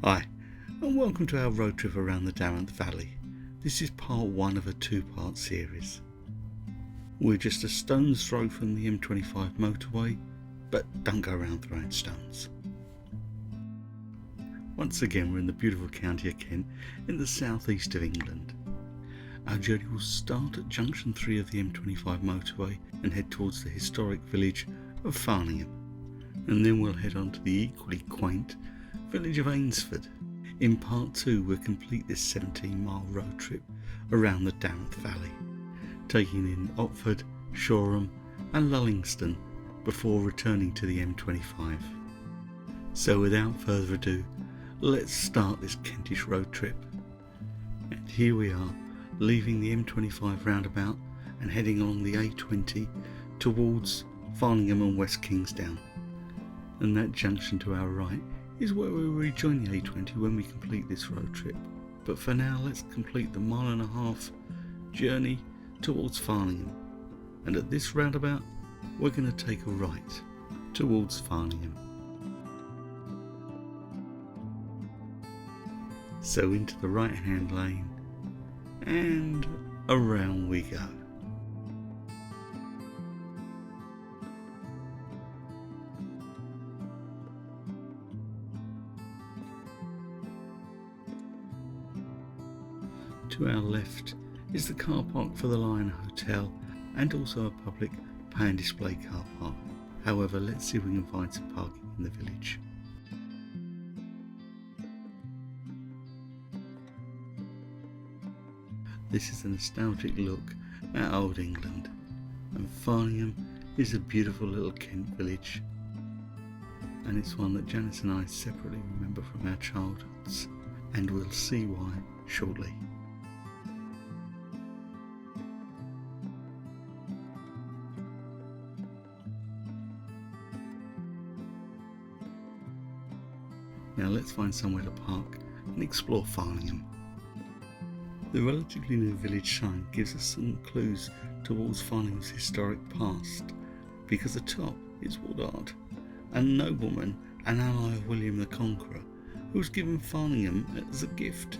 Hi, and welcome to our road trip around the Darent Valley. This is part one of a two-part series. We're just a stone's throw from the M25 Motorway, but don't go around throwing stones. Once again, we're in the beautiful county of Kent in the southeast of England. Our journey will start at junction 3 of the M25 Motorway and head towards the historic village of Farningham, and then we'll head on to the equally quaint village of Eynsford. In part 2 we'll complete this 17-mile road trip around the Darent Valley, taking in Eyford, Shoreham and Lullingston before returning to the M25. So without further ado, let's start this Kentish road trip. And here we are, leaving the M25 roundabout and heading along the A20 towards Farningham and West Kingsdown. And that junction to our right is where we will rejoin the A20 when we complete this road trip. But for now, let's complete the 1.5 mile journey towards Farningham. And at this roundabout, we're going to take a right towards Farningham. So into the right hand lane and around we go. To our left is the car park for the Lion Hotel and also a public pay and display car park. However, let's see if we can find some parking in the village. This is a nostalgic look at old England, and Farningham is a beautiful little Kent village, and it's one that Janice and I separately remember from our childhoods, and we'll see why shortly. Now let's find somewhere to park and explore Farningham. The relatively new village sign gives us some clues towards Farningham's historic past, because atop is Woodard, a nobleman and ally of William the Conqueror, who was given Farningham as a gift.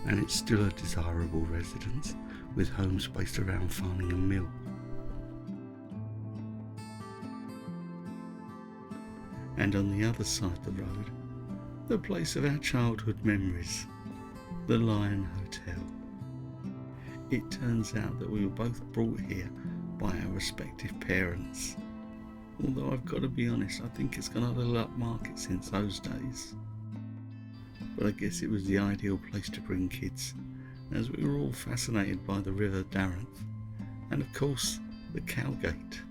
And it's still a desirable residence, with homes based around Farningham Mill. And on the other side of the road, the place of our childhood memories, the Lion Hotel. It turns out that we were both brought here by our respective parents. Although I've got to be honest, I think it's gone a little upmarket since those days. But I guess it was the ideal place to bring kids, as we were all fascinated by the River Darent, and of course the Cowgate.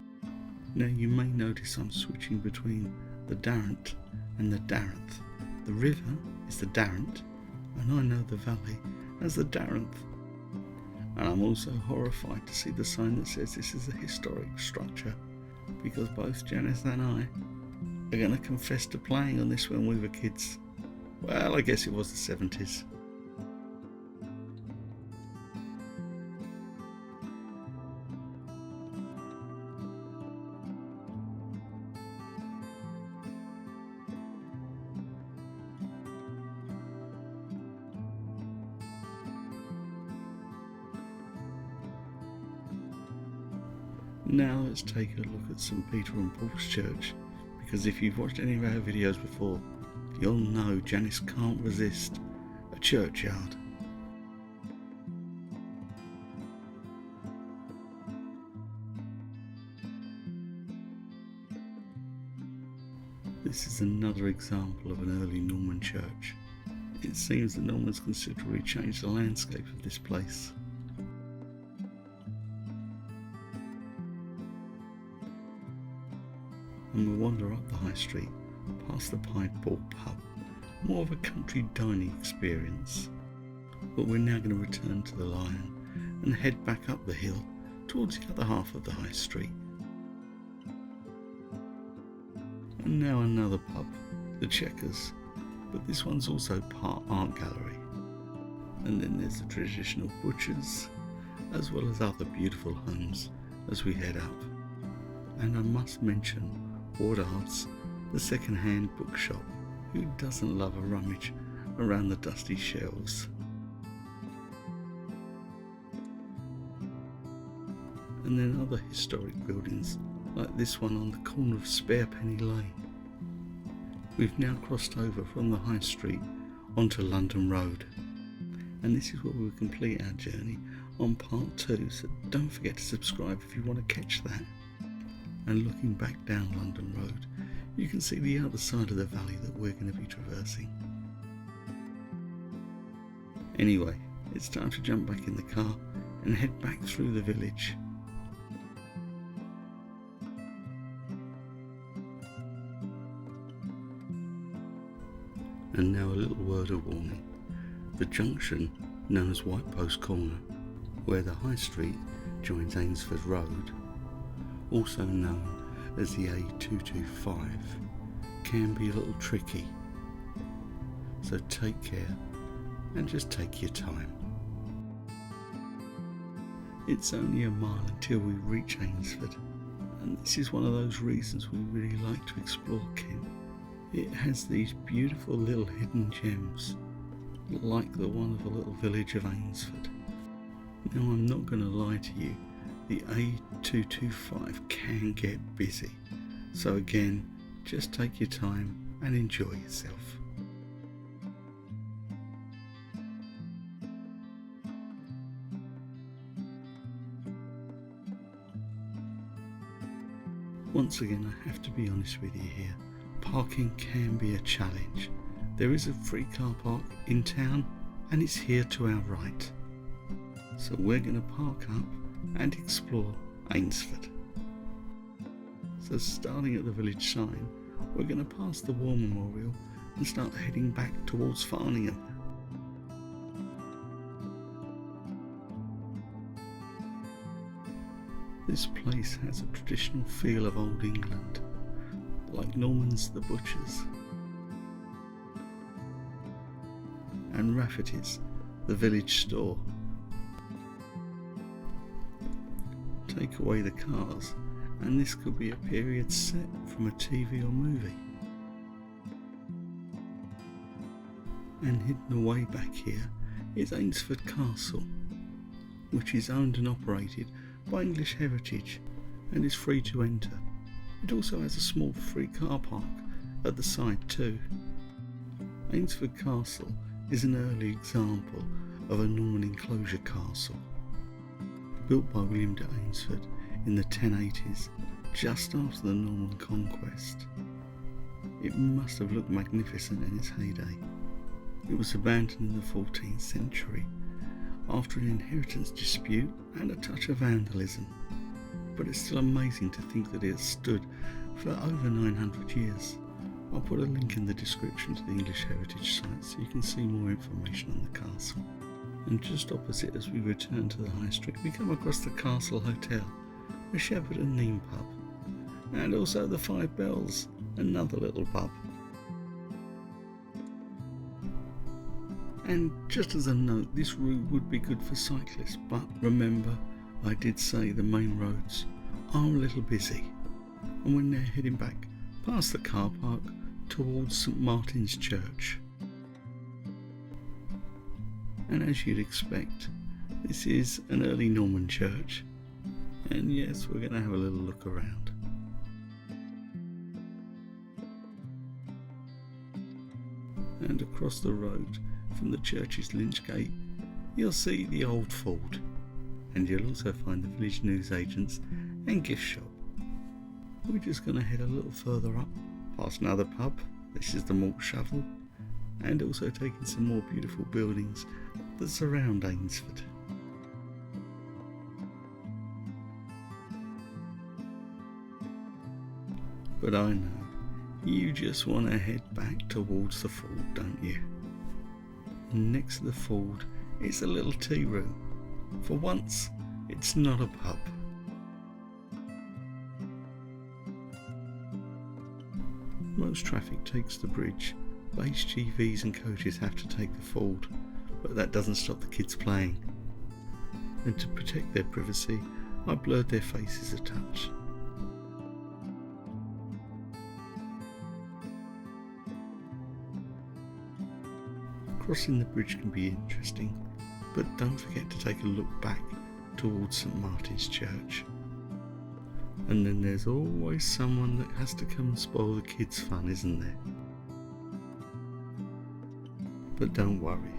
Now you may notice I'm switching between the Darent and the Darenth. The river is the Darent, and I know the valley as the Darenth. And I'm also horrified to see the sign that says this is a historic structure, because both Janice and I are going to confess to playing on this when we were kids. Well, I guess it was the 70s. Now let's take a look at St Peter and Paul's Church, because if you've watched any of our videos before, you'll know Janice can't resist a churchyard. This is another example of an early Norman church. It seems the Normans considerably changed the landscape of this place. And we'll wander up the high street, past the Pied Bull pub, more of a country dining experience. But we're now going to return to the Lion and head back up the hill towards the other half of the high street. And now another pub, the Checkers, but this one's also part art gallery. And then there's the traditional butchers, as well as other beautiful homes as we head up. And I must mention Woodard's, the second-hand bookshop. Who doesn't love a rummage around the dusty shelves? And then other historic buildings, like this one on the corner of Sparepenny Lane. We've now crossed over from the High Street onto London Road. And this is where we'll complete our journey on part 2, so don't forget to subscribe if you want to catch that. And looking back down London Road, you can see the other side of the valley that we're going to be traversing. Anyway, it's time to jump back in the car and head back through the village. And now a little word of warning. The junction, known as White Post Corner, where the High Street joins Eynsford Road, also known as the A225, can be a little tricky. So take care and just take your time. It's only a mile until we reach Eynsford, and this is one of those reasons we really like to explore Kent. It has these beautiful little hidden gems, like the wonderful little village of Eynsford. Now, I'm not going to lie to you, the A225 can get busy, so again, just take your time and enjoy yourself. Once again, I have to be honest with you here. Parking can be a challenge. There is a free car park in town and it's here to our right. So we're going to park up and explore Eynsford. So starting at the village sign, we're going to pass the War Memorial and start heading back towards Farningham. This place has a traditional feel of old England, like Norman's the Butcher's, and Rafferty's, the village store. Take away the cars, and this could be a period set from a TV or movie. And hidden away back here is Eynsford Castle, which is owned and operated by English Heritage and is free to enter. It also has a small free car park at the side too. Eynsford Castle is an early example of a Norman enclosure castle, built by William de Eynsford in the 1080s, just after the Norman conquest. It must have looked magnificent in its heyday. It was abandoned in the 14th century after an inheritance dispute and a touch of vandalism, but it's still amazing to think that it has stood for over 900 years. I'll put a link in the description to the English Heritage site so you can see more information on the castle. And just opposite as we return to the High Street, we come across the Castle Hotel, a Shepherd and Neame pub, and also the Five Bells, another little pub. And just as a note, this route would be good for cyclists, but remember, I did say the main roads are a little busy. And we're now heading back past the car park towards St Martin's Church. And as you'd expect, this is an early Norman church. And yes, we're going to have a little look around. And across the road from the church's lynch gate, you'll see the old ford, and you'll also find the village newsagents and gift shop. We're just going to head a little further up, past another pub, this is the Malt Shovel, and also taking some more beautiful buildings that surround Eynsford. But I know, you just want to head back towards the ford, don't you? Next to the ford is a little tea room. For once, it's not a pub. Most traffic takes the bridge, but HGVs and coaches have to take the ford, but that doesn't stop the kids playing. And to protect their privacy, I blurred their faces a touch. Crossing the bridge can be interesting, but don't forget to take a look back towards St Martin's Church. And then there's always someone that has to come and spoil the kids' fun, isn't there? But don't worry,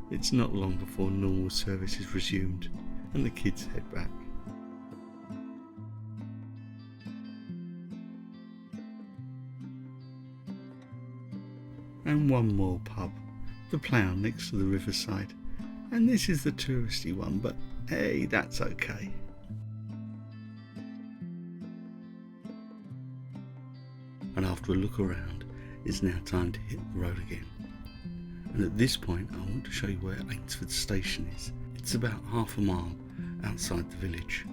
it's not long before normal service is resumed and the kids head back. And one more pub, the Plough next to the riverside, and this is the touristy one, but hey, that's okay. And after a look around, it's now time to hit the road again. And at this point I want to show you where Eynsford station is. It's about half a mile outside the village,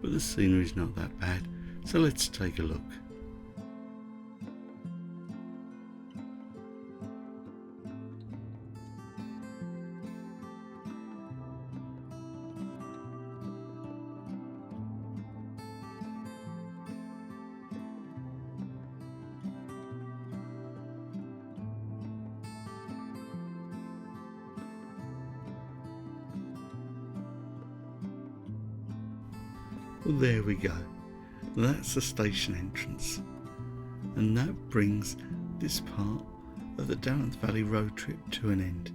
but the scenery is not that bad, so let's take a look. Well, there we go. That's the station entrance. And that brings this part of the Darent Valley road trip to an end.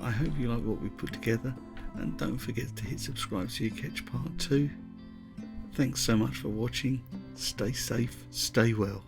I hope you like what we put together, and don't forget to hit subscribe so you catch part 2. Thanks so much for watching. Stay safe, stay well.